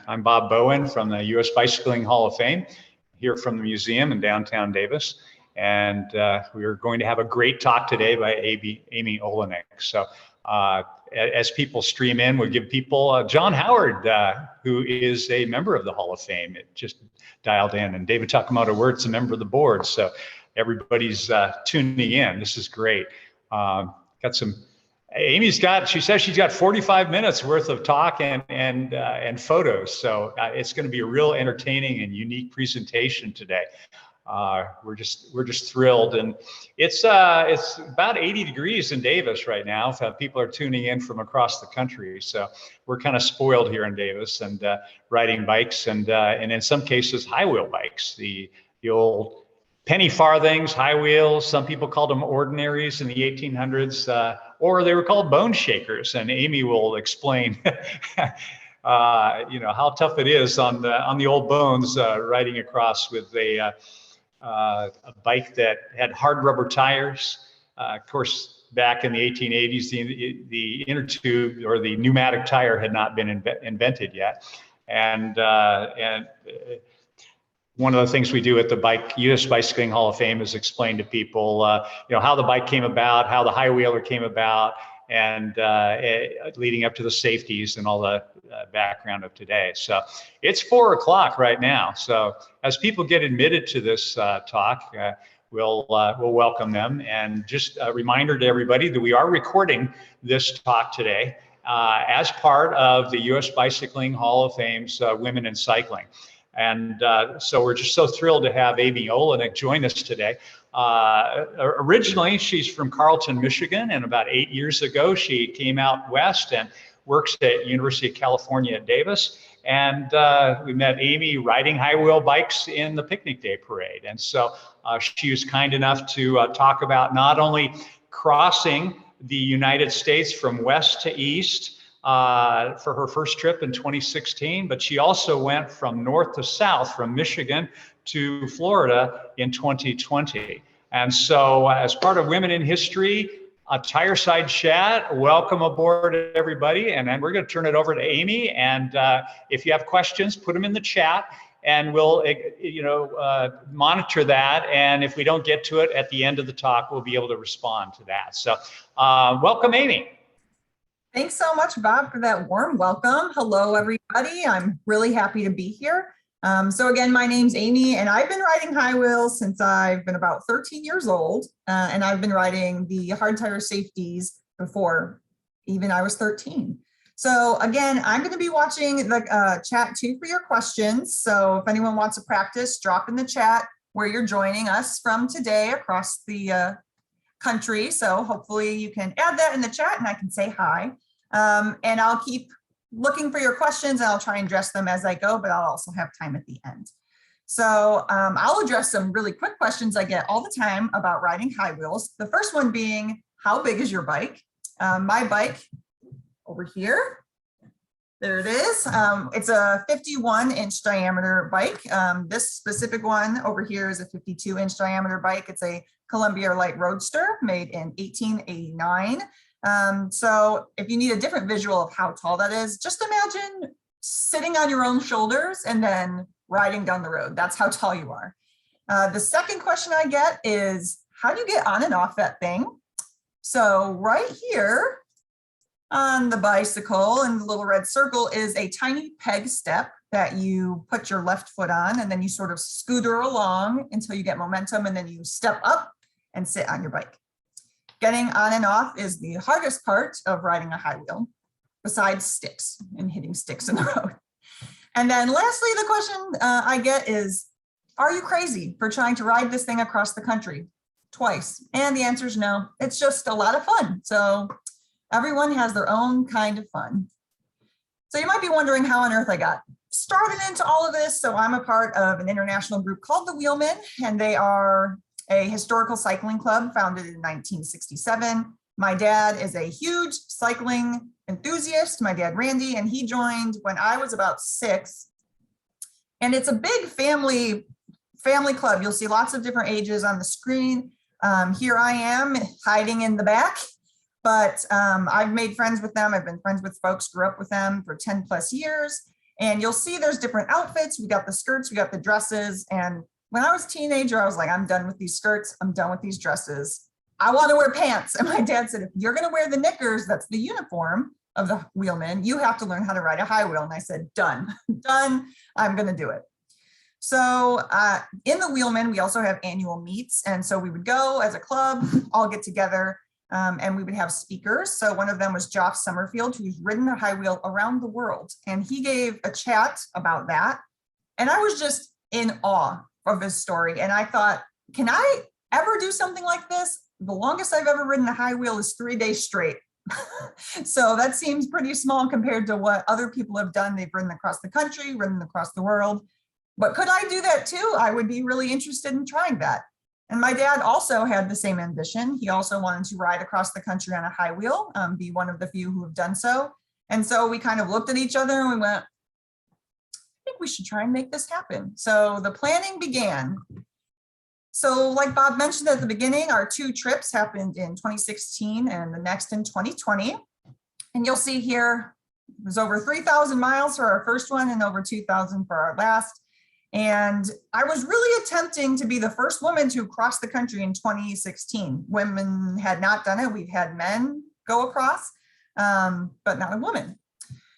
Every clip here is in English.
I'm Bob Bowen from the U.S. Bicycling Hall of Fame, here from the museum in downtown Davis. And we are going to have a great talk today by Amy Oleynik. So as people stream in, we'll give people John Howard, who is a member of the Hall of Fame. It just dialed in. And David Takamoto-Wirtz, a member of the board. So everybody's tuning in. This is great. She says she's got 45 minutes worth of talk and photos. So it's going to be a real entertaining and unique presentation today. We're just thrilled, and it's about 80 degrees in Davis right now. People are tuning in from across the country, so we're kind of spoiled here in Davis, and riding bikes and in some cases high wheel bikes, the old penny-farthings, high wheels. Some people called them ordinaries in the 1800s, or they were called bone shakers. And Amy will explain, how tough it is on the old bones riding across with a bike that had hard rubber tires. Of course, back in the 1880s, the inner tube or the pneumatic tire had not been invented yet, and one of the things we do at the U.S. Bicycling Hall of Fame is explain to people, how the bike came about, how the high wheeler came about, and leading up to the safeties and all the background of today. So it's 4 o'clock right now. So as people get admitted to this talk, we'll welcome them. And just a reminder to everybody that we are recording this talk today as part of the U.S. Bicycling Hall of Fame's Women in Cycling. And so we're just so thrilled to have Amy Oleynik join us today. Originally, she's from Carlton, Michigan, and about 8 years ago, she came out west and works at University of California at Davis. And we met Amy riding high wheel bikes in the Picnic Day Parade. And so she was kind enough to talk about not only crossing the United States from west to east, for her first trip in 2016, but she also went from north to south, from Michigan to Florida in 2020. And so as part of Women in History, a Tireside chat, welcome aboard everybody. And then we're going to turn it over to Amy. And if you have questions, put them in the chat and we'll monitor that. And if we don't get to it at the end of the talk, we'll be able to respond to that. So welcome, Amy. Thanks so much, Bob, for that warm welcome. Hello, everybody. I'm really happy to be here. So again, my name's Amy, and I've been riding high wheels since I've been about 13 years old. And I've been riding the hard tire safeties before even I was 13. So again, I'm going to be watching the chat too for your questions. So if anyone wants to practice, drop in the chat where you're joining us from today across the country. So hopefully you can add that in the chat and I can say hi. And I'll keep looking for your questions and I'll try and address them as I go, but I'll also have time at the end. So I'll address some really quick questions I get all the time about riding high wheels. The first one being, how big is your bike? My bike over here, there it is. It's a 51-inch diameter bike. This specific one over here is a 52-inch diameter bike. It's a Columbia Light Roadster made in 1889. So if you need a different visual of how tall that is, just imagine sitting on your own shoulders and then riding down the road. That's how tall you are. The second question I get is, how do you get on and off that thing? So right here on the bicycle in the little red circle is a tiny peg step that you put your left foot on, and then you sort of scooter along until you get momentum, and then you step up and sit on your bike. Getting on and off is the hardest part of riding a high wheel, besides sticks and hitting sticks in the road. And then lastly, the question I get is, are you crazy for trying to ride this thing across the country twice? And the answer is no, it's just a lot of fun. So everyone has their own kind of fun. So you might be wondering how on earth I got started into all of this. So I'm a part of an international group called the Wheelmen, and they are a historical cycling club founded in 1967. My dad is a huge cycling enthusiast, my dad Randy, and he joined when I was about 6. And it's a big family club. You'll see lots of different ages on the screen. Here I am hiding in the back, but I've made friends with them. I've been friends with folks, grew up with them for 10 plus years. And you'll see there's different outfits. We got the skirts, we got the dresses. And when I was a teenager, I was like, I'm done with these skirts. I'm done with these dresses. I want to wear pants. And my dad said, if you're going to wear the knickers, that's the uniform of the wheelman, you have to learn how to ride a high wheel. And I said, done, done. I'm going to do it. So in the wheelman, we also have annual meets. And so we would go as a club, all get together, and we would have speakers. So one of them was Joff Summerfield, who's ridden a high wheel around the world. And he gave a chat about that. And I was just in awe of his story. And I thought, can I ever do something like this? The longest I've ever ridden a high wheel is 3 days straight. So that seems pretty small compared to what other people have done. They've ridden across the country, ridden across the world. But could I do that too? I would be really interested in trying that. And my dad also had the same ambition. He also wanted to ride across the country on a high wheel, be one of the few who have done so. And so we kind of looked at each other and we went, I think we should try and make this happen. So the planning began. So like Bob mentioned at the beginning, our 2 trips happened in 2016 and the next in 2020. And you'll see here, it was over 3,000 miles for our first one and over 2,000 for our last. And I was really attempting to be the first woman to cross the country in 2016. Women had not done it. We've had men go across, but not a woman.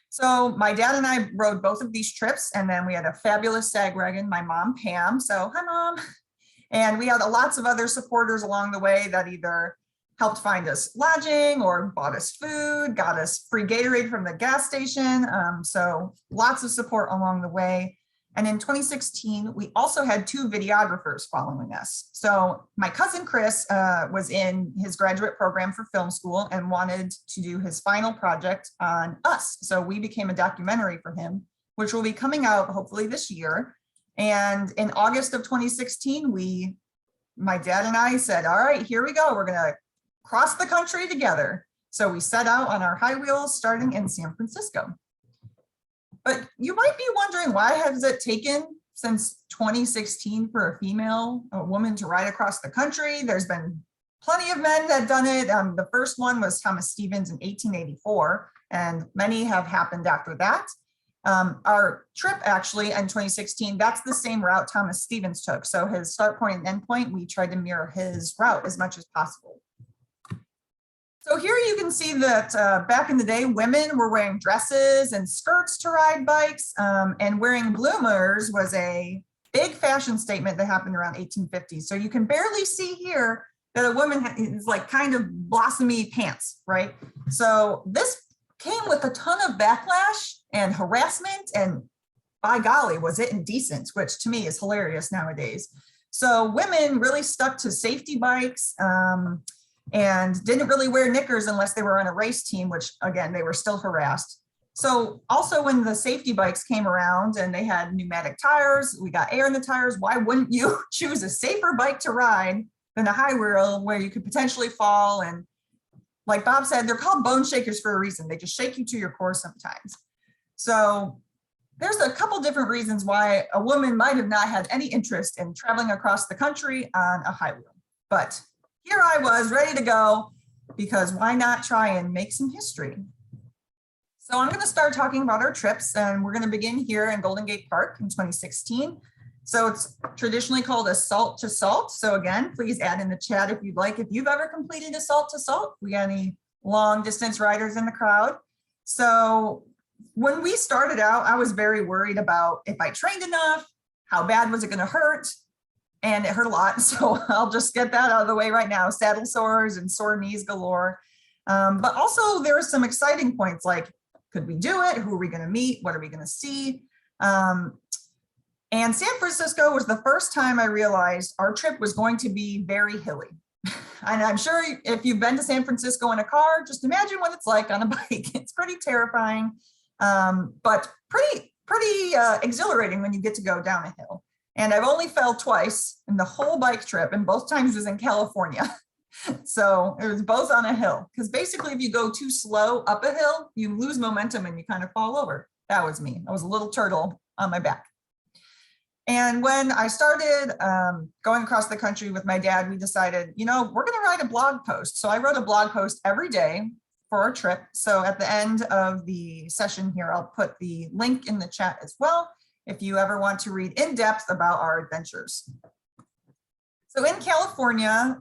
So my dad and I rode both of these trips, and then we had a fabulous sag wagon, my mom, Pam. So hi, Mom. And we had lots of other supporters along the way that either helped find us lodging or bought us food, got us free Gatorade from the gas station. So lots of support along the way. And in 2016, we also had 2 videographers following us. So my cousin Chris was in his graduate program for film school and wanted to do his final project on us. So we became a documentary for him, which will be coming out hopefully this year. And in August of 2016, my dad and I said, all right, here we go. We're going to cross the country together. So we set out on our high wheels starting in San Francisco. But you might be wondering, why has it taken since 2016 for a woman to ride across the country? There's been plenty of men that have done it. The first one was Thomas Stevens in 1884, and many have happened after that. Our trip actually in 2016, that's the same route Thomas Stevens took. So his start point and end point, we tried to mirror his route as much as possible. So here you can see that back in the day, women were wearing dresses and skirts to ride bikes, and wearing bloomers was a big fashion statement that happened around 1850. So you can barely see here that a woman is like kind of blossomy pants, right? So this came with a ton of backlash and harassment, and by golly, was it indecent, which to me is hilarious nowadays. So women really stuck to safety bikes, and didn't really wear knickers unless they were on a race team, which again, they were still harassed. So also when the safety bikes came around and they had pneumatic tires, we got air in the tires, why wouldn't you choose a safer bike to ride than a high wheel where you could potentially fall? And like Bob said, they're called bone shakers for a reason. They just shake you to your core sometimes. So there's a couple different reasons why a woman might have not had any interest in traveling across the country on a high wheel. But here I was ready to go, because why not try and make some history? So I'm going to start talking about our trips, and we're going to begin here in Golden Gate Park in 2016. So it's traditionally called a salt to salt. So again, please add in the chat if you'd like, if you've ever completed a salt to salt. We got any long distance riders in the crowd? So when we started out, I was very worried about if I trained enough, how bad was it going to hurt? And it hurt a lot. So I'll just get that out of the way right now. Saddle sores and sore knees galore. But also there are some exciting points like, could we do it? Who are we going to meet? What are we going to see? And San Francisco was the first time I realized our trip was going to be very hilly. And I'm sure if you've been to San Francisco in a car, just imagine what it's like on a bike. It's pretty terrifying, but pretty exhilarating when you get to go down a hill. And I've only fell twice in the whole bike trip, and both times was in California. So it was both on a hill, because basically if you go too slow up a hill, you lose momentum and you kind of fall over. That was me. I was a little turtle on my back. And when I started going across the country with my dad, we decided, we're going to write a blog post. So I wrote a blog post every day for our trip. So at the end of the session here, I'll put the link in the chat as well, if you ever want to read in depth about our adventures. So in California,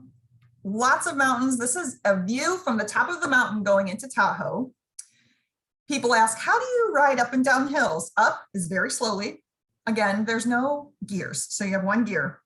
lots of mountains. This is a view from the top of the mountain going into Tahoe. People ask, how do you ride up and down hills? Up is very slowly. Again, there's no gears, so you have one gear.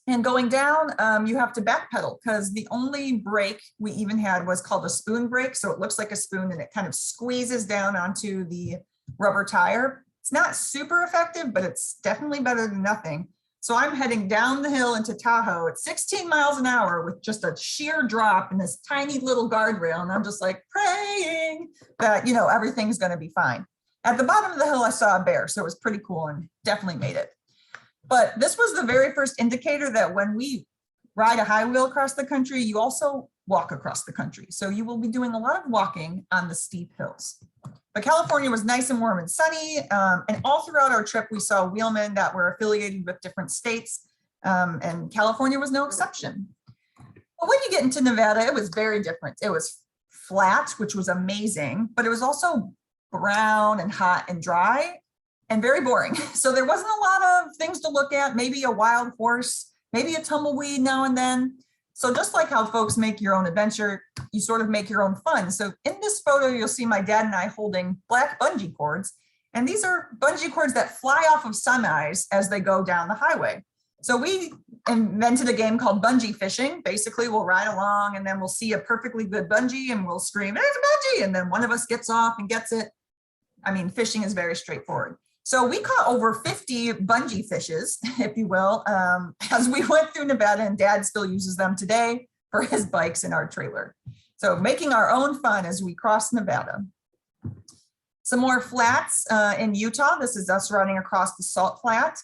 And going down, you have to backpedal because the only brake we even had was called a spoon brake. So it looks like a spoon and it kind of squeezes down onto the rubber tire. It's not super effective, but it's definitely better than nothing. So I'm heading down the hill into Tahoe at 16 miles an hour with just a sheer drop and this tiny little guardrail. And I'm just like praying that, you know, everything's going to be fine. At the bottom of the hill, I saw a bear. So it was pretty cool and definitely made it. But this was the very first indicator that when we ride a high wheel across the country, you also walk across the country. So you will be doing a lot of walking on the steep hills. But California was nice and warm and sunny. And all throughout our trip, we saw wheelmen that were affiliated with different states. And California was no exception. But when you get into Nevada, it was very different. It was flat, which was amazing, but it was also brown and hot and dry and very boring. So there wasn't a lot of things to look at, maybe a wild horse, maybe a tumbleweed now and then. So just like how folks make your own adventure, you sort of make your own fun. So in this photo, you'll see my dad and I holding black bungee cords. And these are bungee cords that fly off of semis as they go down the highway. So we invented a game called bungee fishing. Basically, we'll ride along and then we'll see a perfectly good bungee and we'll scream, "There's a bungee!" And then one of us gets off and gets it. I mean, fishing is very straightforward. So we caught over 50 bungee fishes, if you will, as we went through Nevada, and Dad still uses them today for his bikes in our trailer. So making our own fun as we cross Nevada. Some more flats in Utah. This is us running across the Salt Flat.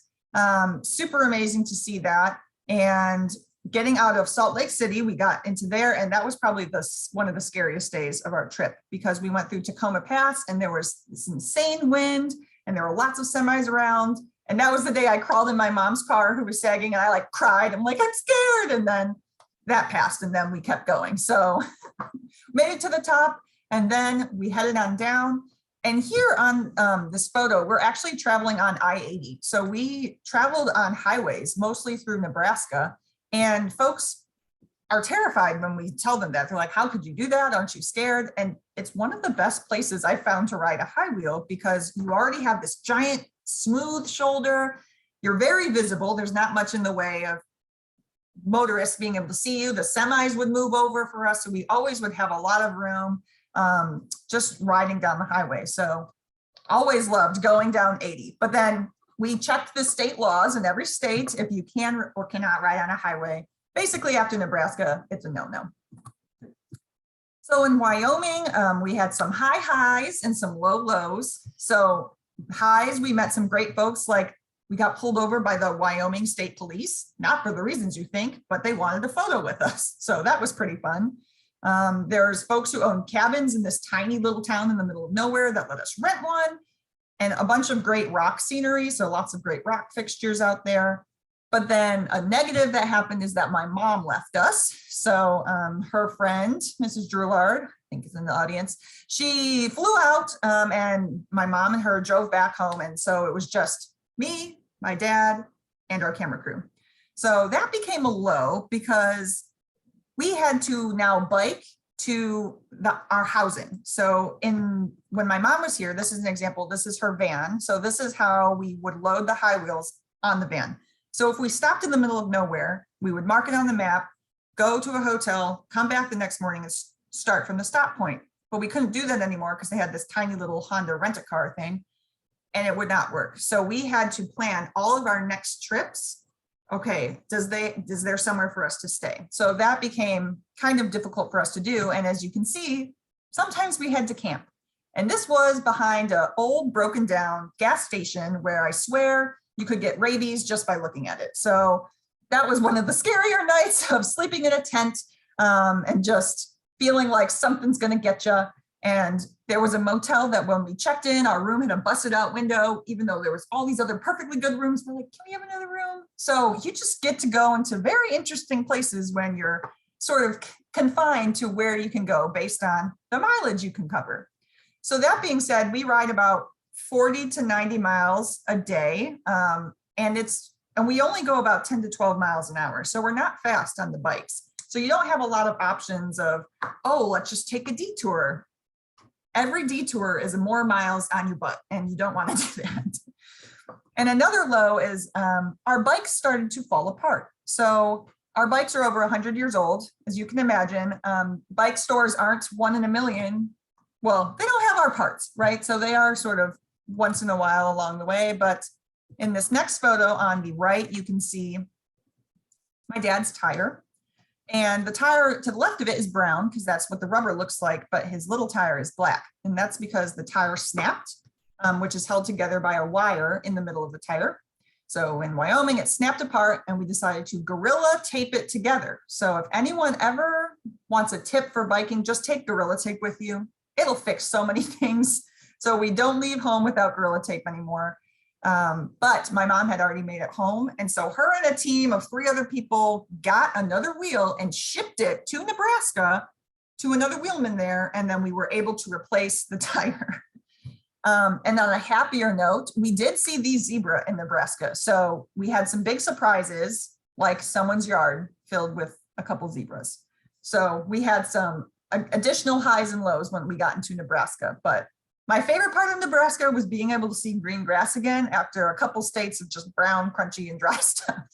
Super amazing to see that. And getting out of Salt Lake City, we got into there, and that was probably one of the scariest days of our trip because we went through Tacoma Pass and there was this insane wind and there were lots of semis around. And that was the day I crawled in my mom's car who was sagging and I like cried. I'm like, I'm scared. And then that passed and then we kept going. So made it to the top and then we headed on down. And here on this photo, we're actually traveling on I-80. So we traveled on highways, mostly through Nebraska. And folks are terrified when we tell them that. They're like, how could you do that? Aren't you scared? And it's one of the best places I found to ride a high wheel because you already have this giant smooth shoulder. You're very visible. There's not much in the way of motorists being able to see you. The semis would move over for us. So we always would have a lot of room just riding down the highway. So always loved going down 80. But then we checked the state laws in every state. If you can or cannot ride on a highway, basically after Nebraska, it's a no-no. So in Wyoming, we had some high highs and some low lows. So highs, we met some great folks, like we got pulled over by the Wyoming State Police, not for the reasons you think, but they wanted a photo with us. So that was pretty fun. There's folks who own cabins in this tiny little town in the middle of nowhere that let us rent one, and a bunch of great rock scenery. So lots of great rock fixtures out there. But then a negative that happened is that my mom left us. So her friend, Mrs. Drulard, I think is in the audience, she flew out and my mom and her drove back home. And so it was just me, my dad, and our camera crew. So that became a low because we had to now bike to our housing. So when my mom was here, this is an example, this is her van. So this is how we would load the high wheels on the van. So if we stopped in the middle of nowhere, we would mark it on the map, go to a hotel, come back the next morning and start from the stop point. But we couldn't do that anymore because they had this tiny little Honda rent-a-car thing and it would not work. So we had to plan all of our next trips. Okay, is there somewhere for us to stay? So that became kind of difficult for us to do. And as you can see, sometimes we had to camp. And this was behind an old broken down gas station where I swear you could get rabies just by looking at it. So that was one of the scarier nights of sleeping in a tent and just feeling like something's gonna get you. And there was a motel that when we checked in, our room had a busted out window, even though there was all these other perfectly good rooms. We're like, can we have another room? So you just get to go into very interesting places when you're sort of confined to where you can go based on the mileage you can cover. So that being said, we ride about 40 to 90 miles a day. And we only go about 10 to 12 miles an hour. So we're not fast on the bikes. So you don't have a lot of options of, oh, let's just take a detour. Every detour is more miles on your butt, and you don't want to do that. And another low is our bikes started to fall apart. So our bikes are over 100 years old, as you can imagine. Bike stores aren't one in a million. Well, they don't have our parts, right? So they are sort of once in a while along the way. But in this next photo on the right, you can see my dad's tire. And the tire to the left of it is brown because that's what the rubber looks like, but his little tire is black. And that's because the tire snapped, which is held together by a wire in the middle of the tire. So in Wyoming, it snapped apart and we decided to Gorilla Tape it together. So if anyone ever wants a tip for biking, just take Gorilla Tape with you. It'll fix so many things. So we don't leave home without Gorilla Tape anymore. But my mom had already made it home. And so her and a team of 3 other people got another wheel and shipped it to Nebraska to another wheelman there. And then we were able to replace the tire. And on a happier note, we did see the zebra in Nebraska. So we had some big surprises, like someone's yard filled with a couple zebras. So we had some additional highs and lows when we got into Nebraska. But my favorite part of Nebraska was being able to see green grass again after a couple states of just brown, crunchy, and dry stuff.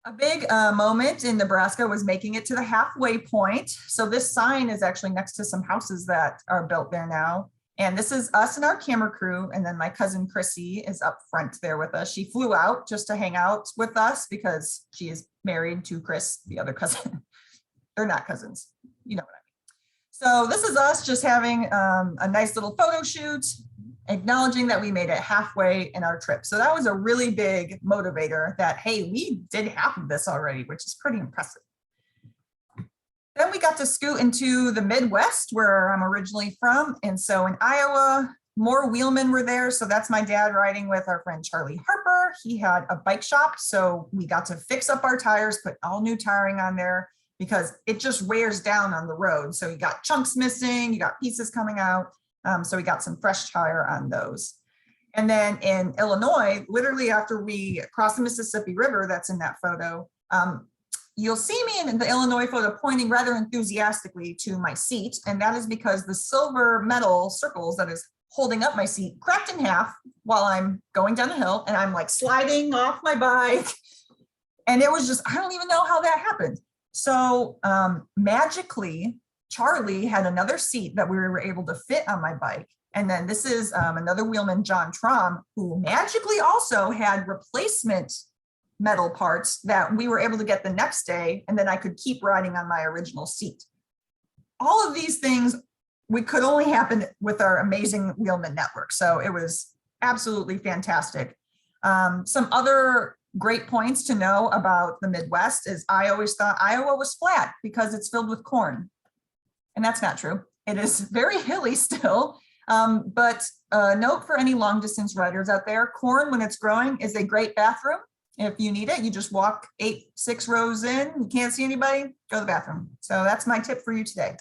A big moment in Nebraska was making it to the halfway point. So this sign is actually next to some houses that are built there now. And this is us and our camera crew. And then my cousin Chrissy is up front there with us. She flew out just to hang out with us because she is married to Chris, the other cousin. They're not cousins, you know what I mean. So this is us just having a nice little photo shoot, acknowledging that we made it halfway in our trip. So that was a really big motivator that, hey, we did half of this already, which is pretty impressive. Then we got to scoot into the Midwest where I'm originally from. And so in Iowa, more wheelmen were there. So that's my dad riding with our friend Charlie Harper. He had a bike shop. So we got to fix up our tires, put all new tiring on there because it just wears down on the road. So you got chunks missing, you got pieces coming out. So we got some fresh tire on those. And then in Illinois, literally after we crossed the Mississippi River, that's in that photo, you'll see me in the Illinois photo pointing rather enthusiastically to my seat. And that is because the silver metal circles that is holding up my seat cracked in half while I'm going down a hill and I'm like sliding off my bike. And it was just, I don't even know how that happened. So magically, Charlie had another seat that we were able to fit on my bike. And then this is another wheelman, John Trom, who magically also had replacement metal parts that we were able to get the next day. And then I could keep riding on my original seat. All of these things, we could only happen with our amazing wheelman network. So it was absolutely fantastic. Some other great points to know about the Midwest is I always thought Iowa was flat because it's filled with corn. And that's not true. It is very hilly still. But note for any long distance riders out there, corn when it's growing is a great bathroom. If you need it, you just walk 6 rows in, you can't see anybody, go to the bathroom. So that's my tip for you today.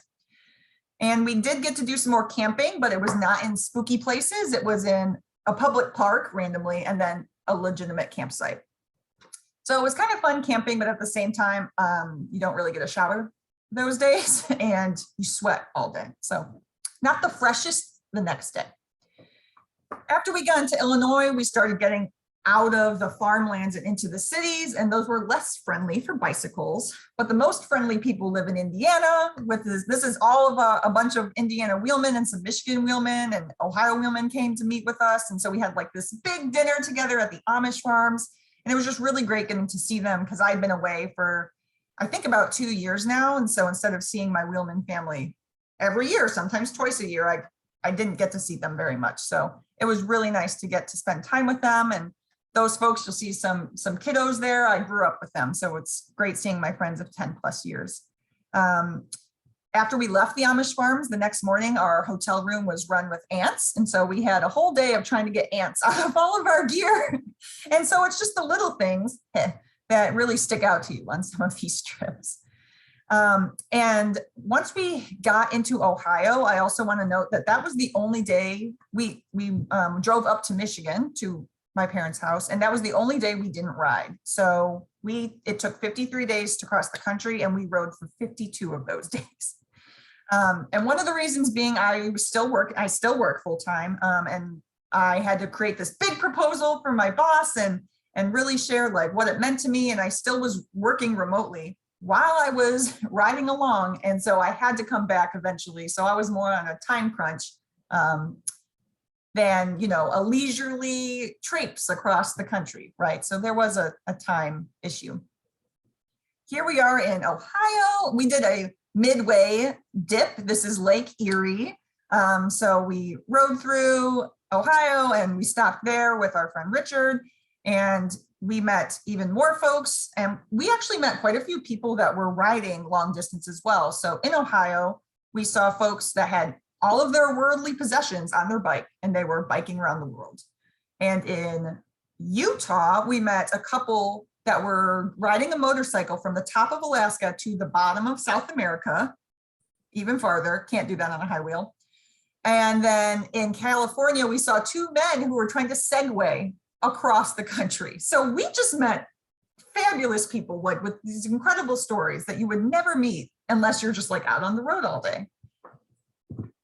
And we did get to do some more camping, but it was not in spooky places. It was in a public park randomly, and then a legitimate campsite. So it was kind of fun camping, but at the same time, you don't really get a shower those days and you sweat all day. So not the freshest the next day. After we got into Illinois, we started getting out of the farmlands and into the cities, and those were less friendly for bicycles. But the most friendly people live in Indiana. With this is all of a bunch of Indiana wheelmen and some Michigan wheelmen and Ohio wheelmen came to meet with us. And so we had like this big dinner together at the Amish farms. And it was just really great getting to see them because I'd been away for, I think, about 2 years now. And so instead of seeing my wheelman family every year, sometimes twice a year, I didn't get to see them very much. So it was really nice to get to spend time with them. And those folks, you'll see some kiddos there. I grew up with them. So it's great seeing my friends of 10 plus years. After we left the Amish farms, the next morning, our hotel room was run with ants. And so we had a whole day of trying to get ants out of all of our gear. And so it's just the little things that really stick out to you on some of these trips. And once we got into Ohio, I also want to note that that was the only day we drove up to Michigan to my parents' house, and that was the only day we didn't ride. So it took 53 days to cross the country, and we rode for 52 of those days. And one of the reasons being I still work full time, and I had to create this big proposal for my boss and really share like what it meant to me. And I still was working remotely while I was riding along. And so I had to come back eventually. So I was more on a time crunch than, a leisurely traipse across the country, right? So there was a time issue. Here we are in Ohio. We did a midway dip. This is Lake Erie. So we rode through Ohio and we stopped there with our friend Richard, and we met even more folks, and we actually met quite a few people that were riding long distance as well. So in Ohio, we saw folks that had all of their worldly possessions on their bike, and they were biking around the world. And in Utah, we met a couple that were riding a motorcycle from the top of Alaska to the bottom of South America, even farther. Can't do that on a high wheel. And then in California, we saw two men who were trying to segue across the country. So we just met fabulous people, like with these incredible stories that you would never meet unless you're just like out on the road all day.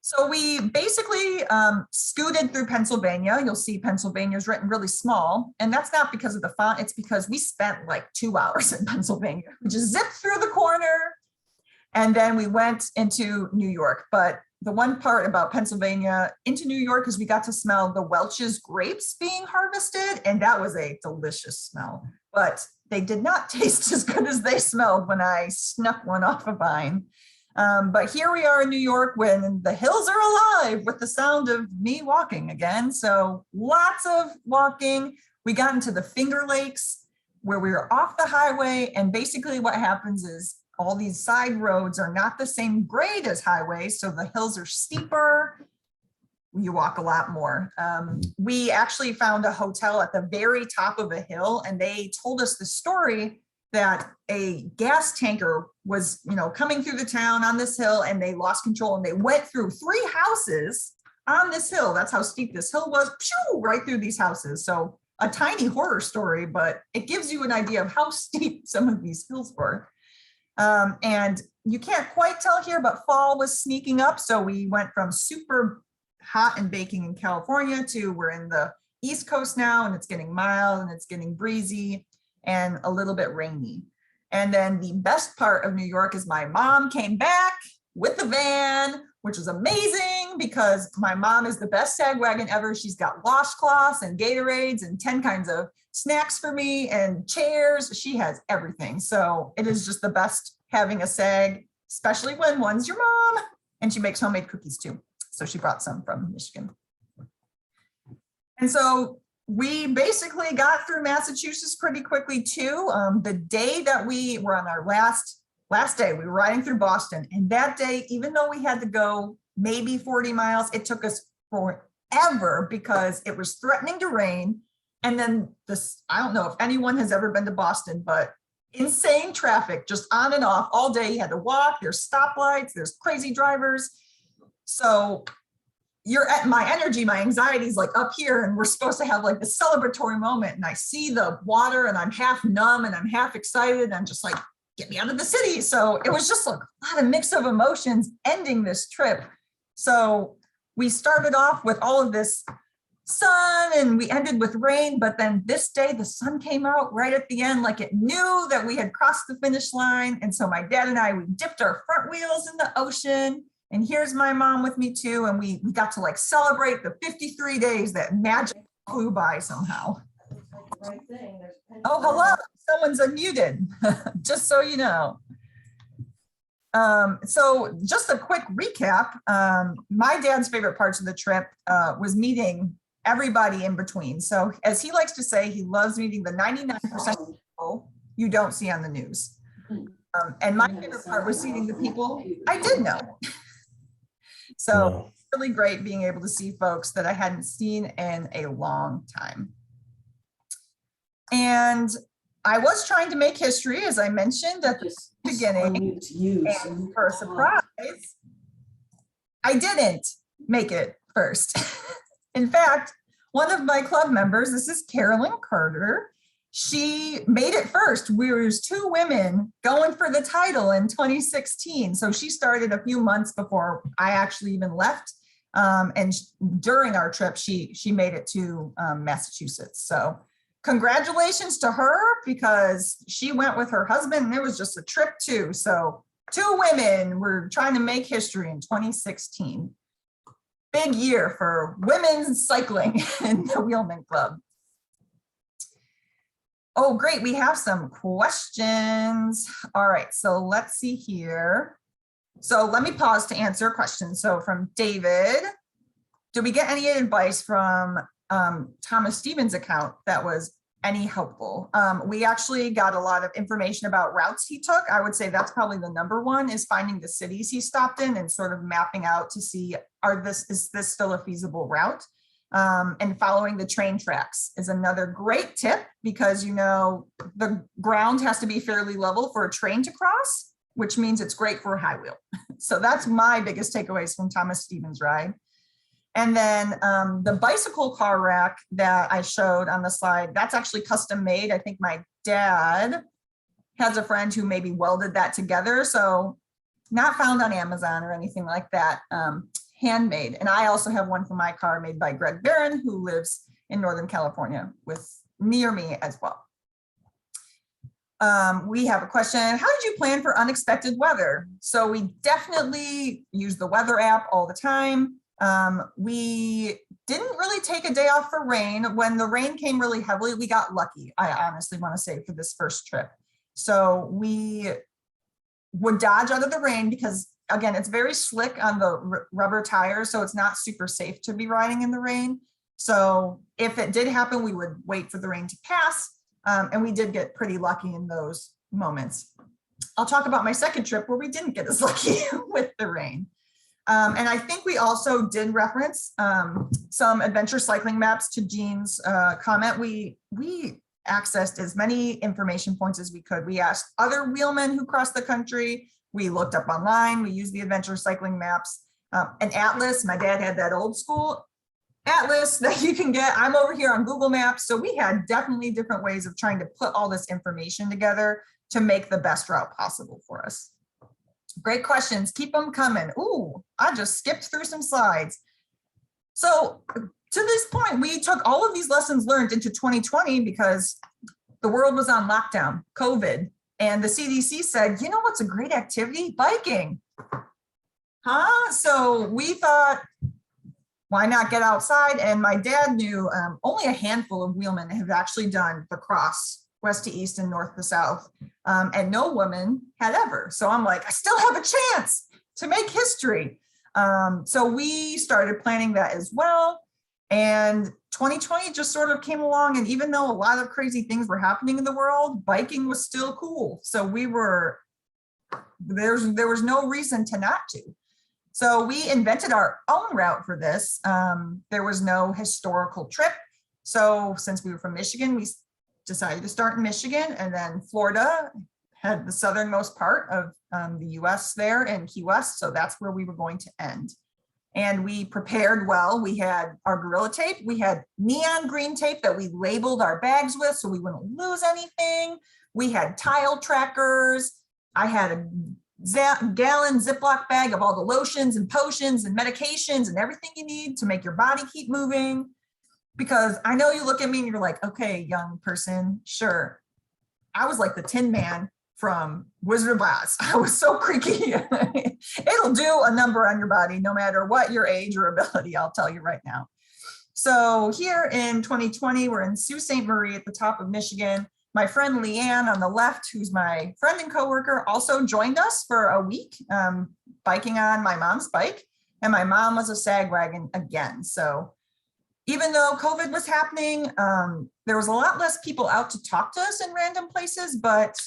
So we basically scooted through Pennsylvania. You'll see Pennsylvania is written really small, and that's not because of the font. It's because we spent like 2 hours in Pennsylvania. We just zipped through the corner, and then we went into New York. But the one part about Pennsylvania into New York is we got to smell the Welch's grapes being harvested, and that was a delicious smell. But they did not taste as good as they smelled when I snuck one off a vine. But here we are in New York when the hills are alive with the sound of me walking again. So lots of walking. We got into the Finger Lakes where we were off the highway. And basically what happens is all these side roads are not the same grade as highways. So the hills are steeper. You walk a lot more. We actually found a hotel at the very top of a hill, and they told us the story that a gas tanker was, coming through the town on this hill, and they lost control and they went through 3 houses on this hill. That's how steep this hill was, right through these houses. So a tiny horror story, but it gives you an idea of how steep some of these hills were. And you can't quite tell here, but fall was sneaking up. So we went from super hot and baking in California to we're in the East Coast now, and it's getting mild and it's getting breezy and a little bit rainy. And then the best part of New York is my mom came back with the van, which was amazing because my mom is the best sag wagon ever. She's got washcloths and Gatorades and 10 kinds of snacks for me and chairs. She has everything. So it is just the best having a sag, especially when one's your mom, and she makes homemade cookies too. So she brought some from Michigan. And so we basically got through Massachusetts pretty quickly too. The day that we were on our last day, we were riding through Boston. And that day, even though we had to go maybe 40 miles, it took us forever because it was threatening to rain. And then I don't know if anyone has ever been to Boston, but insane traffic just on and off all day. You had to walk, there's stoplights, there's crazy drivers. So you're at my anxiety is like up here, and we're supposed to have like the celebratory moment. And I see the water and I'm half numb and I'm half excited. I'm just like, get me out of the city. So it was just like a lot of mix of emotions ending this trip. So we started off with all of this sun and we ended with rain, but then this day the sun came out right at the end, like it knew that we had crossed the finish line. And so my dad and I, we dipped our front wheels in the ocean. And here's my mom with me too. And we got to like celebrate the 53 days that magic flew by somehow. Oh, hello, someone's unmuted, just so you know. So just a quick recap. My dad's favorite parts of the trip was meeting everybody in between. So as he likes to say, he loves meeting the 99% of people you don't see on the news. And my favorite part was seeing the people I did know. So really great being able to see folks that I hadn't seen in a long time. And I was trying to make history, as I mentioned at the Just beginning. unmute you so And you for a can talk. surprise, I didn't make it first. In fact, one of my club members, this is Carolyn Carter, she made it first. We were two women going for the title in 2016. So she started a few months before I actually even left. And during our trip, she made it to Massachusetts. So congratulations to her, because she went with her husband and it was just a trip too. So two women were trying to make history in 2016. Big year for women's cycling in the Wheelman Club. Oh, great. We have some questions. All right, so let's see here. So let me pause to answer a question. So from David, did we get any advice from Thomas Stevens' account that was any helpful? We actually got a lot of information about routes he took. I would say that's probably the number one, is finding the cities he stopped in and sort of mapping out to see, is this still a feasible route? And following the train tracks is another great tip, because you know the ground has to be fairly level for a train to cross, which means it's great for a high wheel. So that's my biggest takeaways from Thomas Stevens' ride. And then the bicycle car rack that I showed on the slide, that's actually custom made. I think my dad has a friend who maybe welded that together. So not found on Amazon or anything like that, handmade. And I also have one for my car made by Greg Barron, who lives in Northern California near me as well. We have a question. How did you plan for unexpected weather? So we definitely use the weather app all the time. We didn't really take a day off for rain. When the rain came really heavily, we got lucky, I honestly want to say, for this first trip. So we would dodge out of the rain because, again, it's very slick on the rubber tires, so it's not super safe to be riding in the rain. So if it did happen, we would wait for the rain to pass. And we did get pretty lucky in those moments. I'll talk about my second trip where we didn't get as lucky with the rain. And I think we also did reference some adventure cycling maps to Jean's comment. We accessed as many information points as we could. We asked other wheelmen who crossed the country. We looked up online. We used the adventure cycling maps. An atlas, my dad had that old school atlas that you can get. I'm over here on Google Maps. So we had definitely different ways of trying to put all this information together to make the best route possible for us. Great questions. Keep them coming. Ooh, I just skipped through some slides. So to this point, we took all of these lessons learned into 2020 because the world was on lockdown, COVID, and the CDC said, you know what's a great activity? Biking. So we thought, why not get outside? And my dad knew only a handful of wheelmen have actually done the cross, west to east and north to south. And no woman had ever. So I'm like, I still have a chance to make history. So we started planning that as well. And 2020 just sort of came along. And even though a lot of crazy things were happening in the world, biking was still cool. So there was no reason to not to. So we invented our own route for this. There was no historical trip. So since we were from Michigan, we decided to start in Michigan, and then Florida had the southernmost part of the US there in Key West. So that's where we were going to end. And we prepared well. We had our Gorilla Tape. We had neon green tape that we labeled our bags with so we wouldn't lose anything. We had tile trackers. I had a gallon Ziploc bag of all the lotions and potions and medications and everything you need to make your body keep moving. Because I know you look at me and you're like, okay, young person, sure. I was like the Tin Man from Wizard of Oz. I was so creaky. It'll do a number on your body, no matter what your age or ability, I'll tell you right now. So here in 2020, we're in Sault Ste. Marie at the top of Michigan. My friend Leanne on the left, who's my friend and coworker, also joined us for a week, biking on my mom's bike. And my mom was a sag wagon again. So even though COVID was happening, there was a lot less people out to talk to us in random places, but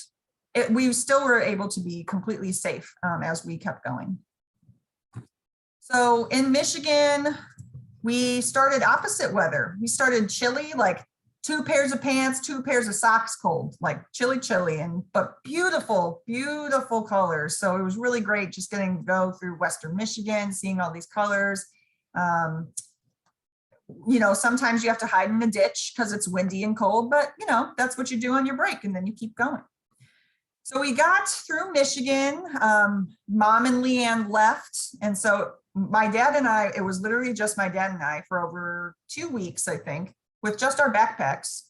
we still were able to be completely safe as we kept going. So in Michigan, we started opposite weather. We started chilly, like 2 pairs of pants, 2 pairs of socks cold, like chilly, but beautiful, beautiful colors. So it was really great just getting to go through Western Michigan, seeing all these colors. Sometimes you have to hide in a ditch because it's windy and cold, but that's what you do on your break, and then you keep going. So we got through Michigan. Mom and Leanne left. And so my dad and I, it was literally just my dad and I for over 2 weeks, I think, with just our backpacks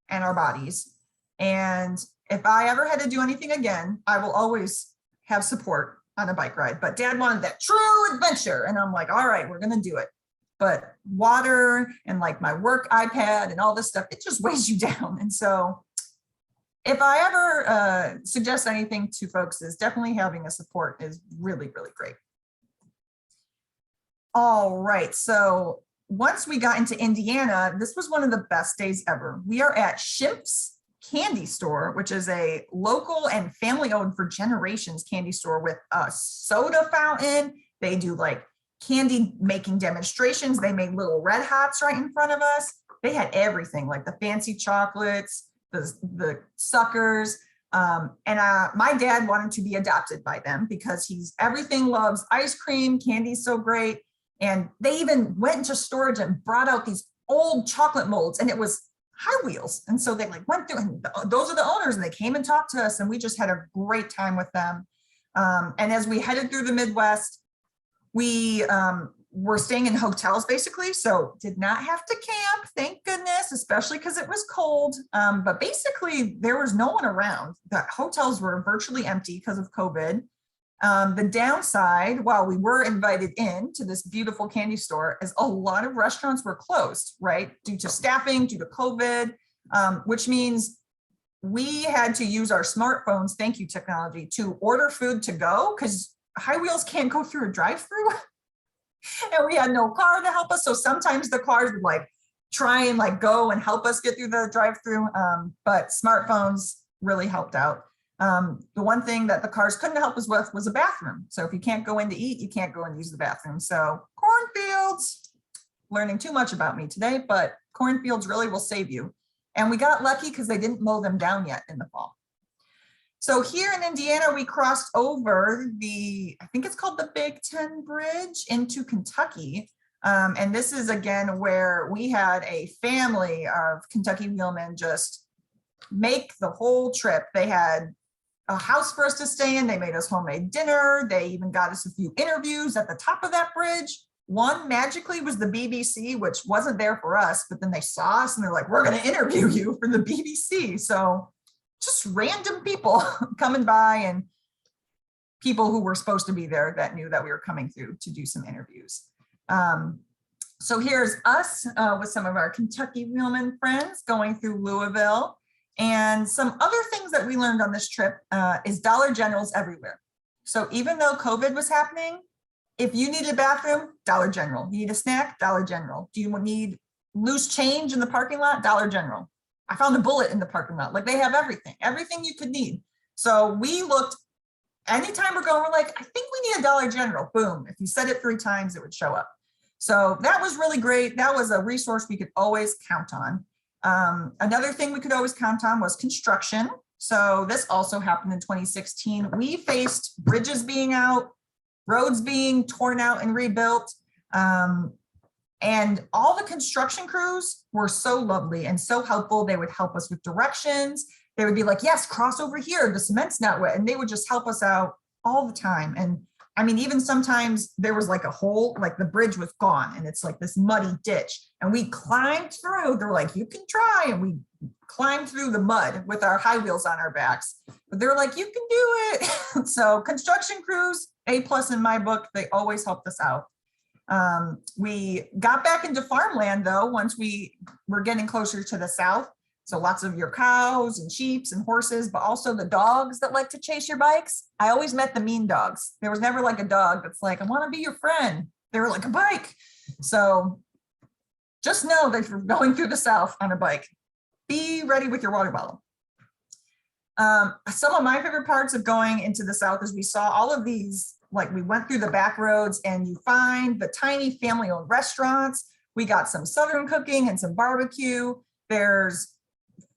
and our bodies. And if I ever had to do anything again, I will always have support on a bike ride. But Dad wanted that true adventure. And I'm like, all right, we're going to do it. But water and like my work iPad and all this stuff, it just weighs you down. And so if I ever suggest anything to folks, is definitely having a support is really, really great. All right, so once we got into Indiana, this was one of the best days ever. We are at Schimpf's Candy Store, which is a local and family-owned for generations candy store with a soda fountain. They do like candy making demonstrations. They made little Red Hots right in front of us. They had everything, like the fancy chocolates, the suckers. My dad wanted to be adopted by them because everything loves ice cream, candy's so great. And they even went into storage and brought out these old chocolate molds, and it was High Wheels. And so they like went through, and those are the owners, and they came and talked to us, and we just had a great time with them. And as we headed through the Midwest, we were staying in hotels basically, so did not have to camp, thank goodness, especially because it was cold. But basically there was no one around. The hotels were virtually empty because of COVID. The downside, while we were invited in to this beautiful candy store, is a lot of restaurants were closed, right? Due to staffing, due to COVID, which means we had to use our smartphones, thank you technology, to order food to go because High Wheels can't go through a drive-through. And we had no car to help us. So sometimes the cars would like try and like go and help us get through the drive-through. But smartphones really helped out. The one thing that the cars couldn't help us with was a bathroom. So if you can't go in to eat, you can't go and use the bathroom. So cornfields, learning too much about me today, but cornfields really will save you. And we got lucky because they didn't mow them down yet in the fall. So here in Indiana, we crossed over I think it's called the Big Ten Bridge into Kentucky. And this is again where we had a family of Kentucky wheelmen just make the whole trip. They had a house for us to stay in. They made us homemade dinner. They even got us a few interviews at the top of that bridge. One magically was the BBC, which wasn't there for us, but then they saw us and they're like, we're going to interview you for the BBC. So just random people coming by and people who were supposed to be there that knew that we were coming through to do some interviews. So here's us with some of our Kentucky wheelman friends going through Louisville. And some other things that we learned on this trip is Dollar Generals everywhere. So even though COVID was happening, if you need a bathroom, Dollar General. You need a snack, Dollar General. Do you need loose change in the parking lot? Dollar General. I found a bullet in the parking lot. Like they have everything you could need. So we looked, anytime we're going, we're like, I think we need a Dollar General. Boom. If you said it 3 times, it would show up. So that was really great. That was a resource we could always count on. Another thing we could always count on was construction. So this also happened in 2016. We faced bridges being out, roads being torn out and rebuilt. And all the construction crews were so lovely and so helpful. They would help us with directions. They would be like, yes, cross over here. The cement's not wet. And they would just help us out all the time. And I mean, even sometimes there was like a hole, like the bridge was gone and it's like this muddy ditch. And we climbed through. They're like, you can try. And we climbed through the mud with our high wheels on our backs. But they're like, you can do it. So construction crews, A+ in my book, they always helped us out. We got back into farmland though, once we were getting closer to the south. So lots of your cows and sheep and horses, but also the dogs that like to chase your bikes. I always met the mean dogs. There was never like a dog that's like, I want to be your friend. They were like a bike. So just know that if you're going through the south on a bike, be ready with your water bottle. Some of my favorite parts of going into the south is we saw all of these, like we went through the back roads and you find the tiny family-owned restaurants. We got some Southern cooking and some barbecue. There's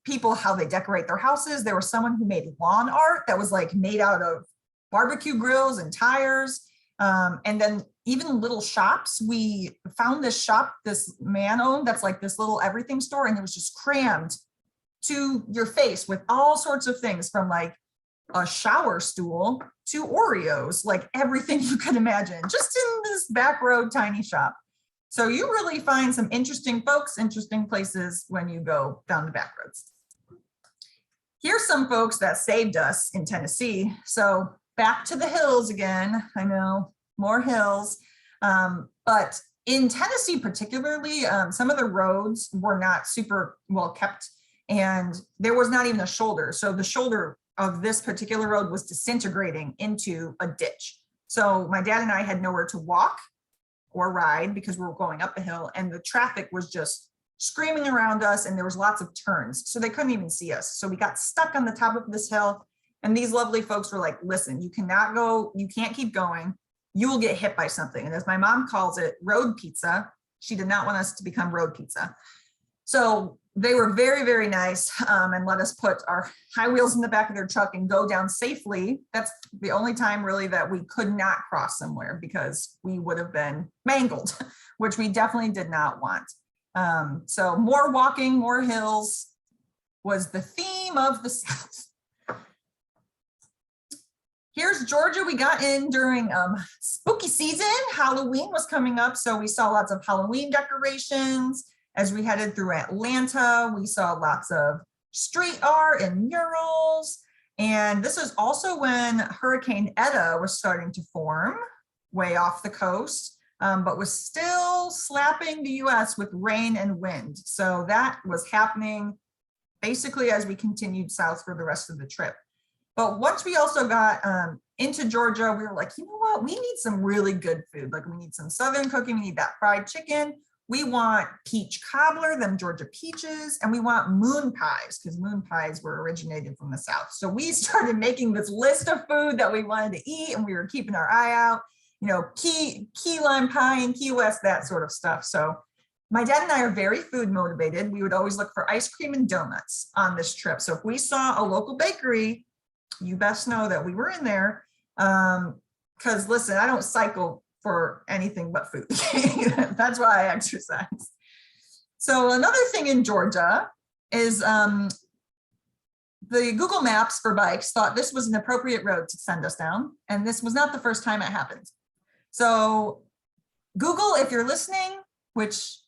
people how they decorate their houses. There was someone who made lawn art that was like made out of barbecue grills and tires. And then even little shops. We found this shop this man owned that's like this little everything store, and it was just crammed to your face with all sorts of things, from like a shower stool to Oreos, like everything you could imagine, just in this back road tiny shop. So you really find some interesting folks, interesting places when you go down the back roads. Here's some folks that saved us in Tennessee. So back to the hills again. I know, more hills. But in Tennessee particularly, some of the roads were not super well kept, and there was not even a shoulder. So the shoulder of this particular road was disintegrating into a ditch. So my dad and I had nowhere to walk or ride because we were going up a hill, and the traffic was just screaming around us, and there was lots of turns, so they couldn't even see us. So we got stuck on the top of this hill, and these lovely folks were like, listen, you cannot go, you can't keep going, you will get hit by something. And as my mom calls it, road pizza. She did not want us to become road pizza. So they were very, very nice, and let us put our high wheels in the back of their truck and go down safely. That's the only time really that we could not cross somewhere, because we would have been mangled, which we definitely did not want. So more walking, more hills was the theme of the South. Here's Georgia. We got in during spooky season. Halloween was coming up, so we saw lots of Halloween decorations. As we headed through Atlanta, we saw lots of street art and murals. And this was also when Hurricane Eta was starting to form way off the coast, but was still slapping the US with rain and wind. So that was happening basically as we continued south for the rest of the trip. But once we also got into Georgia, we were like, you know what, we need some really good food. Like, we need some Southern cooking, we need that fried chicken. We want peach cobbler, them Georgia peaches, and we want moon pies, because moon pies were originated from the South. So we started making this list of food that we wanted to eat, and we were keeping our eye out, you know, key lime pie and Key West, that sort of stuff. So my dad and I are very food motivated. We would always look for ice cream and donuts on this trip. So if we saw a local bakery, you best know that we were in there, because listen, I don't cycle for anything but food. That's why I exercise. So another thing in Georgia is the Google Maps for bikes thought this was an appropriate road to send us down. And this was not the first time it happened. So Google, if you're listening, which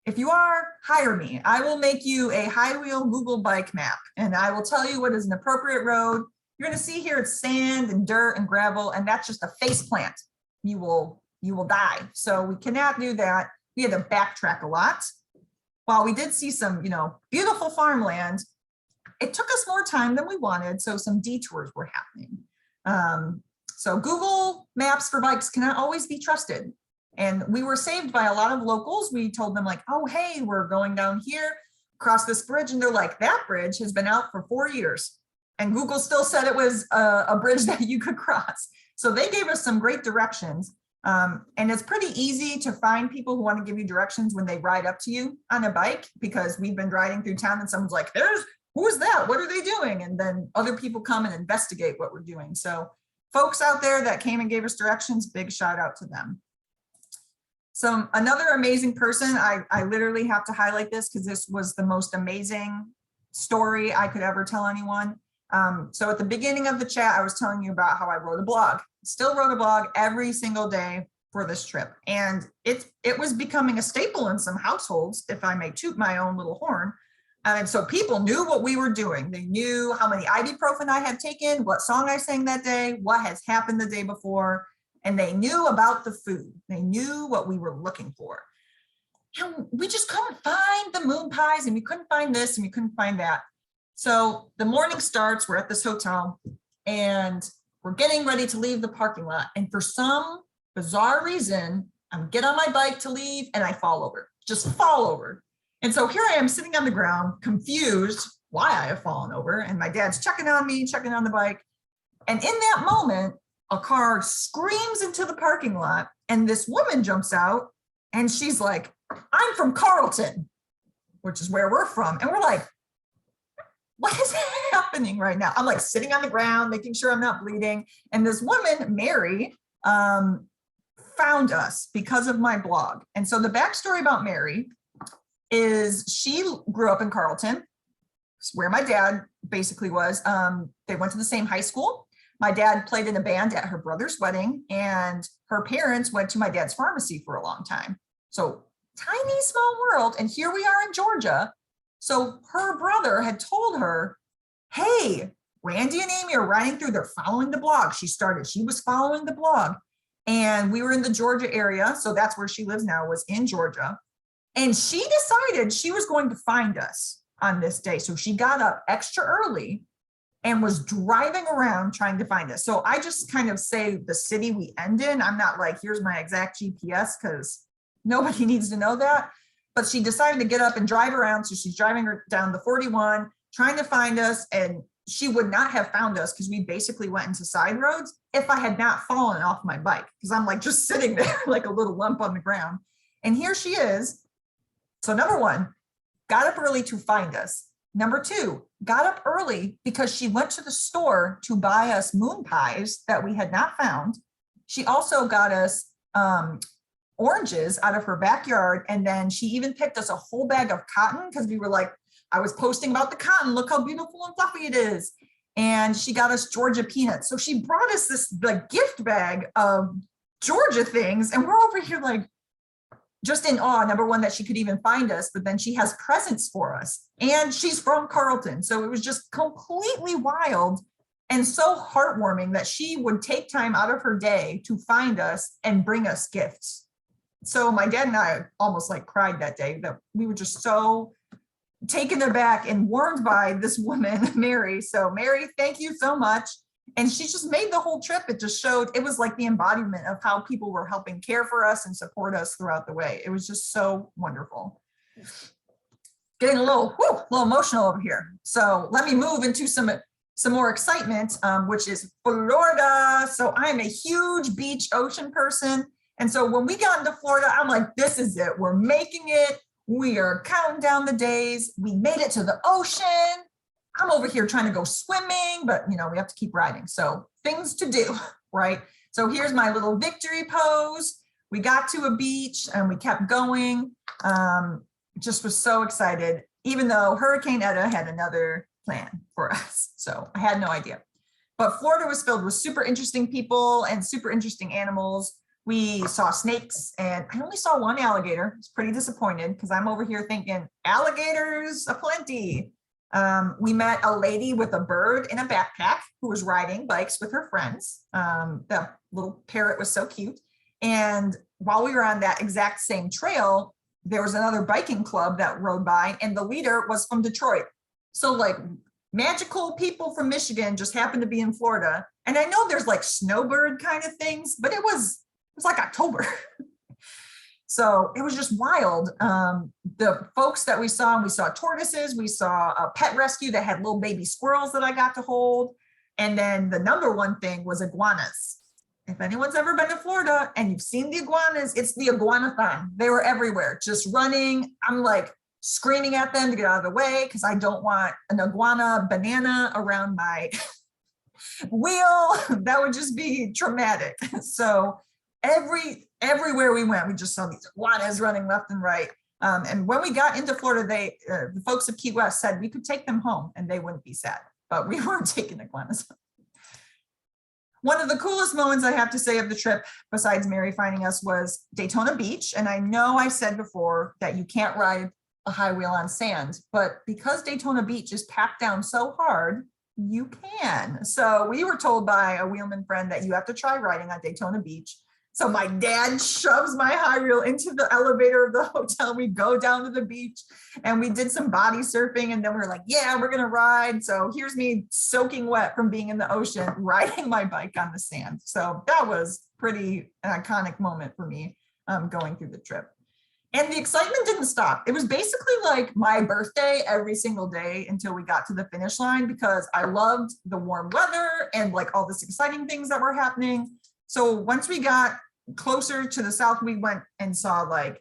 if you are, hire me. I will make you a high wheel Google bike map, and I will tell you what is an appropriate road. You're going to see here it's sand and dirt and gravel, and that's just a face plant. You will die. So we cannot do that. We had to backtrack a lot. While we did see some, you know, beautiful farmland, it took us more time than we wanted. So some detours were happening. So Google Maps for bikes cannot always be trusted. And we were saved by a lot of locals. We told them like, oh, hey, we're going down here, cross this bridge. And they're like, that bridge has been out for 4 years. And Google still said it was a bridge that you could cross. So they gave us some great directions. And it's pretty easy to find people who want to give you directions when they ride up to you on a bike, because we've been riding through town and someone's like, who's that? What are they doing? And then other people come and investigate what we're doing. So folks out there that came and gave us directions, big shout out to them. So another amazing person, I literally have to highlight this because this was the most amazing story I could ever tell anyone. So at the beginning of the chat, I was telling you about how I wrote a blog, still wrote a blog every single day for this trip. And it was becoming a staple in some households, if I may toot my own little horn. And so people knew what we were doing. They knew how many ibuprofen I had taken, what song I sang that day, what has happened the day before. And they knew about the food. They knew what we were looking for. And we just couldn't find the moon pies, and we couldn't find this, and we couldn't find that. So the morning starts, we're at this hotel, and we're getting ready to leave the parking lot. And for some bizarre reason, I'm get on my bike to leave, and I fall over, just fall over. And so here I am sitting on the ground, confused why I have fallen over. And my dad's checking on me, checking on the bike. And in that moment, a car screams into the parking lot, and this woman jumps out, and she's like, I'm from Carlton, which is where we're from. And we're like, what is happening right now? I'm like sitting on the ground, making sure I'm not bleeding. And this woman, Mary, found us because of my blog. And so the backstory about Mary is she grew up in Carlton, where my dad basically was. They went to the same high school. My dad played in a band at her brother's wedding, and her parents went to my dad's pharmacy for a long time. So tiny, small world. And here we are in Georgia. So her brother had told her, hey, Randy and Amy are riding through, they're following the blog. She was following the blog. And we were in the Georgia area. So that's where she lives now, was in Georgia. And she decided she was going to find us on this day. So she got up extra early and was driving around trying to find us. So I just kind of say the city we end in. I'm not like, here's my exact GPS, because nobody needs to know that. But she decided to get up and drive around. So she's driving her down the 41, trying to find us. And she would not have found us because we basically went into side roads if I had not fallen off my bike, because I'm like just sitting there like a little lump on the ground. And here she is. So number one, got up early to find us. Number two, got up early because she went to the store to buy us moon pies that we had not found. She also got us oranges out of her backyard. And then she even picked us a whole bag of cotton because we were like, I was posting about the cotton. Look how beautiful and fluffy it is. And she got us Georgia peanuts. So she brought us this like gift bag of Georgia things. And we're over here like, just in awe, number one, that she could even find us, but then she has presents for us. And she's from Carlton. So it was just completely wild and so heartwarming that she would take time out of her day to find us and bring us gifts. So my dad and I almost like cried that day, that we were just so taken aback and warmed by this woman, Mary. So Mary, thank you so much. And she just made the whole trip. It just showed, it was like the embodiment of how people were helping care for us and support us throughout the way. It was just so wonderful. Getting a little emotional over here. So let me move into some more excitement, which is Florida. So I'm a huge beach ocean person. And so when we got into Florida, I'm like, this is it. We're making it. We are counting down the days. We made it to the ocean. I'm over here trying to go swimming, but we have to keep riding. So things to do, right? So here's my little victory pose. We got to a beach and we kept going. Just was so excited, even though Hurricane Eta had another plan for us. So I had no idea. But Florida was filled with super interesting people and super interesting animals. We saw snakes, and I only saw one alligator. I was pretty disappointed because I'm over here thinking alligators aplenty. We met a lady with a bird in a backpack who was riding bikes with her friends. The little parrot was so cute. And while we were on that exact same trail, there was another biking club that rode by, and the leader was from Detroit. So like magical people from Michigan just happened to be in Florida. And I know there's like snowbird kind of things, but it was like October. So it was just wild. The folks that we saw tortoises, we saw a pet rescue that had little baby squirrels that I got to hold. And then the number one thing was iguanas. If anyone's ever been to Florida and you've seen the iguanas, it's the iguanathon. They were everywhere, just running. I'm like screaming at them to get out of the way because I don't want an iguana banana around my wheel. That would just be traumatic. So everywhere we went, we just saw these iguanas running left and right. And when we got into Florida, the folks of Key West said we could take them home and they wouldn't be sad, but we weren't taking iguanas home. One of the coolest moments I have to say of the trip, besides Mary finding us, was Daytona Beach. And I know I said before that you can't ride a high wheel on sand, but because Daytona Beach is packed down so hard, you can. So we were told by a wheelman friend that you have to try riding on Daytona Beach. So my dad shoves my high wheel into the elevator of the hotel. We go down to the beach and we did some body surfing. And then we were like, yeah, we're going to ride. So here's me soaking wet from being in the ocean, riding my bike on the sand. So that was pretty an iconic moment for me going through the trip. And the excitement didn't stop. It was basically like my birthday every single day until we got to the finish line, because I loved the warm weather and like all this exciting things that were happening. So once we got closer to the south, we went and saw like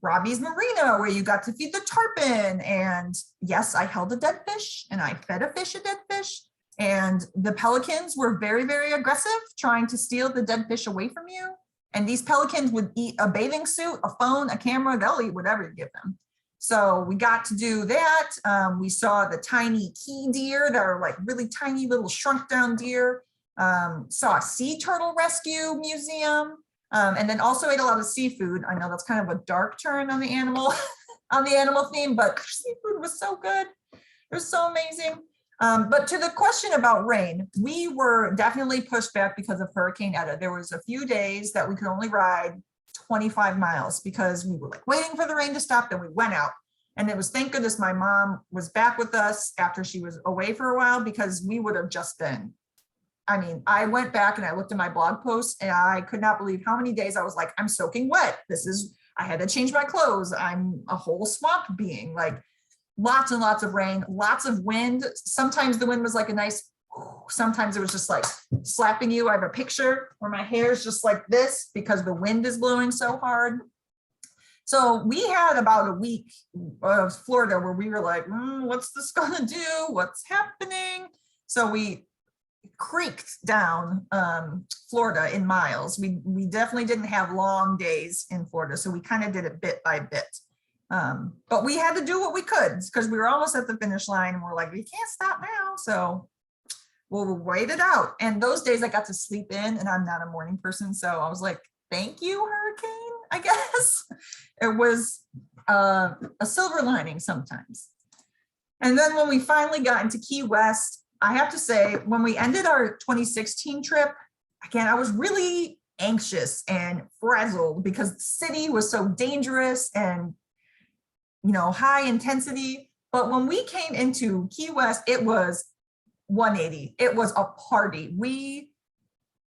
Robbie's Marina, where you got to feed the tarpon. And yes, I held a dead fish and I fed a fish a dead fish. And the pelicans were very, very aggressive, trying to steal the dead fish away from you. And these pelicans would eat a bathing suit, a phone, a camera, they'll eat whatever you give them. So we got to do that. We saw the tiny key deer that are like really tiny little shrunk down deer. Saw a sea turtle rescue museum. And then also ate a lot of seafood. I know that's kind of a dark turn on the animal, on the animal theme, but seafood was so good. It was so amazing. But to the question about rain, we were definitely pushed back because of Hurricane Eta. There was a few days that we could only ride 25 miles because we were like waiting for the rain to stop. Then we went out, and it was, thank goodness my mom was back with us after she was away for a while, because we would have just been, I mean, I went back and I looked at my blog posts and I could not believe how many days I was like, I'm soaking wet. I had to change my clothes. I'm a whole swamp being, like, lots and lots of rain, lots of wind. Sometimes the wind was like a nice, sometimes it was just like slapping you. I have a picture where my hair is just like this because the wind is blowing so hard. So we had about a week of Florida where we were like, what's this gonna do? What's happening? So we creaked down Florida in miles. We definitely didn't have long days in Florida. So we kind of did it bit by bit. But we had to do what we could because we were almost at the finish line and we're like, we can't stop now. So we'll wait it out. And those days I got to sleep in, and I'm not a morning person. So I was like, thank you, hurricane, I guess. It was a silver lining sometimes. And then when we finally got into Key West, I have to say, when we ended our 2016 trip, again, I was really anxious and frazzled because the city was so dangerous and, you know, high intensity. But when we came into Key West, it was 180. It was a party. We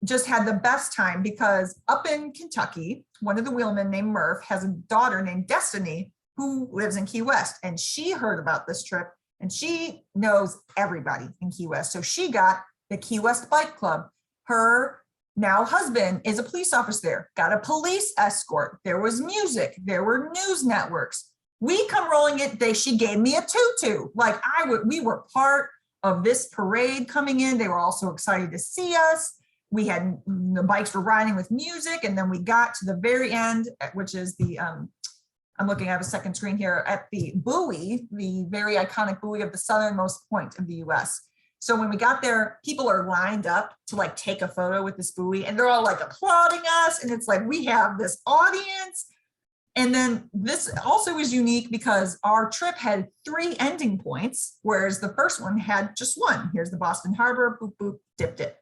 just had the best time because up in Kentucky, one of the wheelmen named Murph has a daughter named Destiny who lives in Key West, and she heard about this trip and she knows everybody in Key West. So she got the Key West Bike Club. Her now husband is a police officer there, got a police escort. There was music, there were news networks. We come rolling it, she gave me a tutu. Like we were part of this parade coming in. They were also excited to see us. We had, the bikes were riding with music. And then we got to the very end, which is the, I'm looking at a second screen here, at the buoy, the very iconic buoy of the southernmost point of the US. So when we got there, people are lined up to like take a photo with this buoy and they're all like applauding us. And it's like, we have this audience. And then this also is unique because our trip had 3 ending points, whereas the first one had just one. Here's the Boston Harbor, boop, boop, dipped it.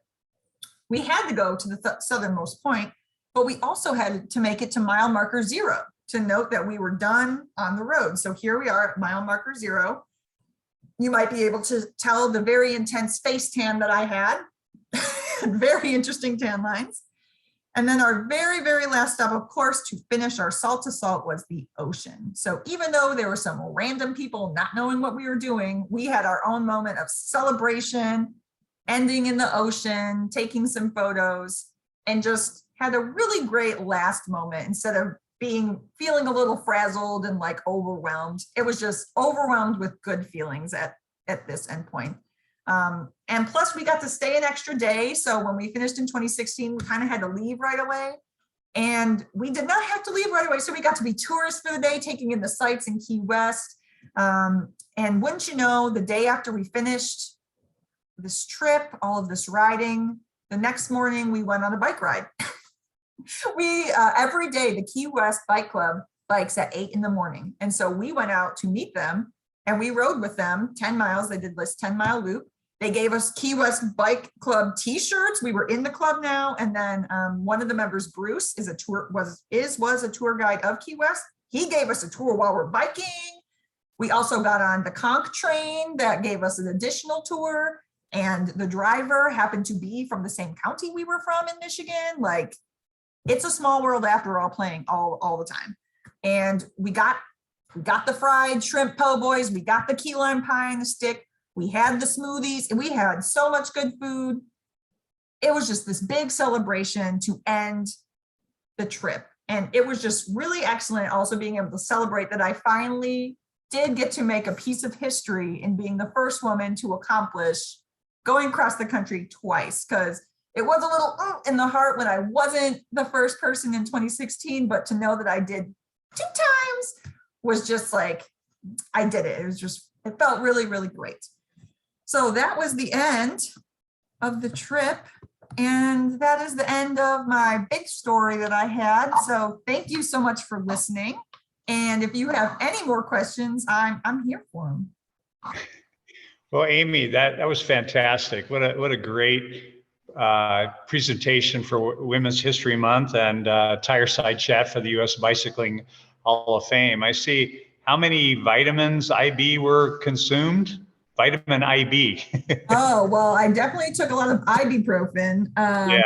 We had to go to the southernmost point, but we also had to make it to mile marker 0 to note that we were done on the road. So here we are at mile marker 0. You might be able to tell the very intense face tan that I had, very interesting tan lines. And then our very, very last stop, of course, to finish our salt to salt was the ocean. So even though there were some random people not knowing what we were doing, we had our own moment of celebration, ending in the ocean, taking some photos, and just had a really great last moment. Instead of feeling a little frazzled and like overwhelmed, it was just overwhelmed with good feelings at this endpoint. And plus we got to stay an extra day. So when we finished in 2016, we kind of had to leave right away, and we did not have to leave right away. So we got to be tourists for the day, taking in the sights in Key West. And wouldn't you know, the day after we finished this trip, all of this riding, the next morning we went on a bike ride. We, every day, the Key West Bike Club bikes at 8 in the morning. And so we went out to meet them and we rode with them 10 miles. They did this 10-mile loop. They gave us Key West Bike Club t-shirts. We were in the club now. And then one of the members, Bruce, was a tour guide of Key West. He gave us a tour while we're biking. We also got on the conch train that gave us an additional tour. And the driver happened to be from the same county we were from in Michigan. Like, it's a small world after all, playing all the time. And we got the fried shrimp po' boys. We got the key lime pie and the stick. We had the smoothies, and we had so much good food. It was just this big celebration to end the trip. And it was just really excellent also being able to celebrate that I finally did get to make a piece of history in being the first woman to accomplish going across the country twice, because it was a little in the heart when I wasn't the first person in 2016, but to know that I did 2 times was just like, I did it. It felt really, really great. So that was the end of the trip. And that is the end of my big story that I had. So thank you so much for listening. And if you have any more questions, I'm here for them. Well, Amy, that was fantastic. What a great presentation for Women's History Month and Tireside Chat for the U.S. Bicycling Hall of Fame. I see how many vitamins IB were consumed. Vitamin IB. Oh, well, I definitely took a lot of ibuprofen. Yeah.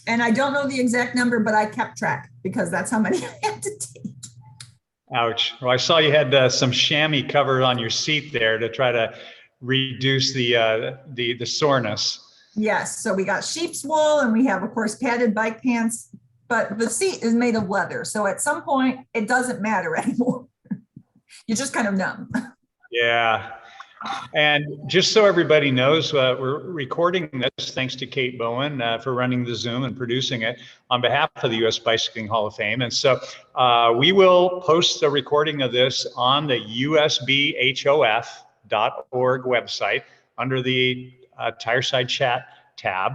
And I don't know the exact number, but I kept track because that's how many I had to take. Ouch. Well, I saw you had some chamois covered on your seat there to try to reduce the soreness. Yes. So we got sheep's wool and we have, of course, padded bike pants, but the seat is made of leather. So at some point, it doesn't matter anymore. You're just kind of numb. Yeah. And just so everybody knows, we're recording this thanks to Kate Bowen for running the Zoom and producing it on behalf of the U.S. Bicycling Hall of Fame. And so we will post a recording of this on the usbhof.org website under the Tireside Chat tab.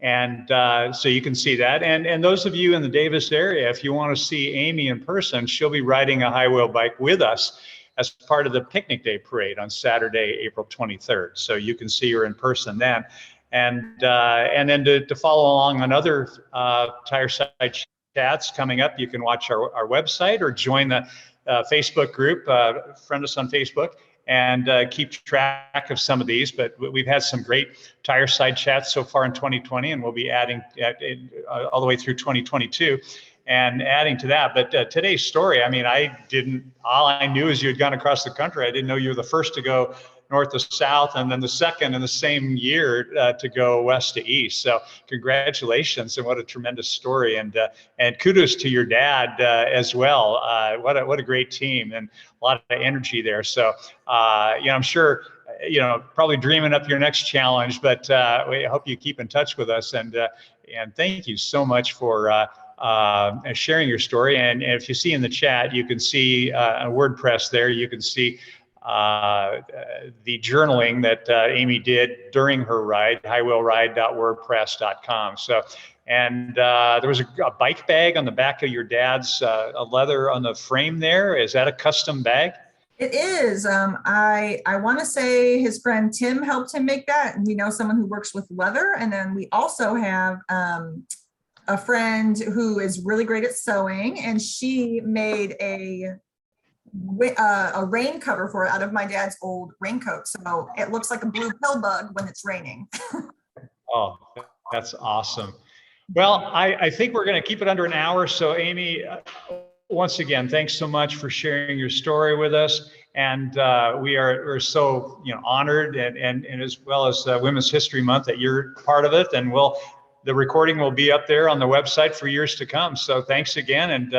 And so you can see that. And those of you in the Davis area, if you want to see Amy in person, she'll be riding a high wheel bike with us as part of the Picnic Day Parade on Saturday, April 23rd. So you can see her in person then. And then to follow along on other Tireside chats coming up, you can watch our website or join the Facebook group, friend us on Facebook, and keep track of some of these. But we've had some great Tireside chats so far in 2020, and we'll be adding all the way through 2022. And adding to that, but today's story, I mean, all I knew is you had gone across the country. I didn't know you were the first to go north to south, and then the second in the same year to go west to east. So congratulations, and what a tremendous story. And kudos to your dad as well. What a great team, and a lot of energy there. So, I'm sure, probably dreaming up your next challenge, but we hope you keep in touch with us. And thank you so much for sharing your story. And if you see in the chat, you can see a WordPress there. You can see the journaling that Amy did during her ride, highwheelride.wordpress.com. So, and there was a bike bag on the back of your dad's a leather on the frame there. Is that a custom bag? It is. I want to say his friend Tim helped him make that. And we know someone who works with leather. And then we also have a friend who is really great at sewing, and she made a rain cover for it out of my dad's old raincoat. So it looks like a blue pill bug when it's raining. Oh, that's awesome. Well, I think we're going to keep it under an hour. So Amy, once again, thanks so much for sharing your story with us. And we're so honored, and as well as Women's History Month, that you're part of it. And the recording will be up there on the website for years to come. So thanks again. And